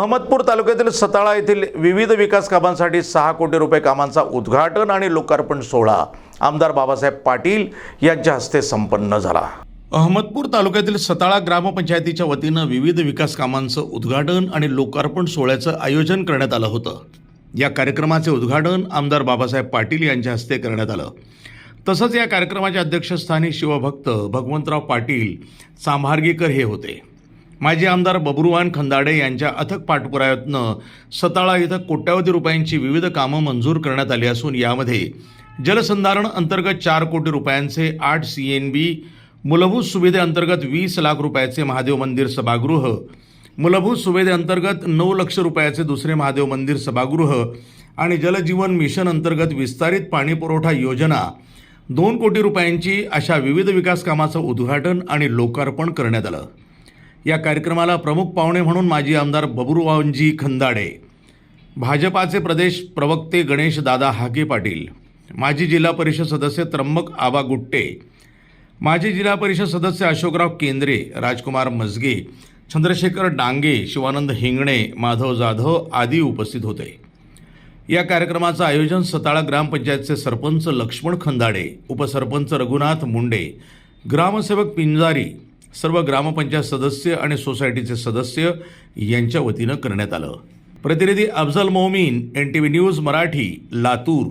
अहमदपूर तालुक्यातील सताळा येथील विविध विकास कामांसाठी 6 कोटी रुपये कामांचा उद्घाटन आणि लोकार्पण सोहळा आमदार बाबासाहेब पाटील यांच्या हस्ते संपन्न झाला। अहमदपूर तालुक्यातील सताळा ग्रामपंचायतीच्या वतीनं विविध विकास कामांचं उद्घाटन आणि लोकार्पण सोहळ्याचं आयोजन करण्यात आलं होतं। या कार्यक्रमाचे उद्घाटन आमदार बाबासाहेब पाटील यांच्या हस्ते करण्यात आलं। तसंच या कार्यक्रमाच्या अध्यक्षस्थानी शिवभक्त भगवंतराव पाटील चांभारगेकर हे होते। माजी आमदार बबरूवान खंदाडे यांच्या अथक पाठपुराव्यातनं सताळा इथं कोट्यावधी रुपयांची विविध कामं मंजूर करण्यात आली असून यामध्ये जलसंधारण अंतर्गत 4 कोटी रुपयांचे 8 CNB, मूलभूत सुविधेअंतर्गत 20 लाख रुपयाचे महादेव मंदिर सभागृह, मूलभूत सुविधेअंतर्गत 9 लाख रुपयाचे दुसरे महादेव मंदिर सभागृह आणि जलजीवन मिशन अंतर्गत विस्तारित पाणीपुरवठा योजना 2 कोटी रुपयांची अशा विविध विकास कामाचं उद्घाटन आणि लोकार्पण करण्यात आलं। या कार्यक्रमाला प्रमुख पाहुणे म्हणून माजी आमदार बबरूवानजी खंदाडे, भाजपाचे प्रदेश प्रवक्ते गणेश दादा हाके पाटील, माजी जिल्हा परिषद सदस्य त्र्यंबक आबा गुट्टे, माजी जिल्हा परिषद सदस्य अशोकराव केंद्रे, राजकुमार मजगे, चंद्रशेखर डांगे, शिवानंद हिंगणे, माधव जाधव आदी उपस्थित होते। या कार्यक्रमाचं आयोजन सताळा ग्रामपंचायतचे सरपंच लक्ष्मण खंदाडे, उपसरपंच रघुनाथ मुंडे, ग्रामसेवक पिंजारी, सर्व ग्रामपंचायत सदस्य आणि सोसायटीचे सदस्य यांच्या वतीनं करण्यात आलं। प्रतिनिधी अफजल मोमीन, NTV न्यूज मराठी, लातूर।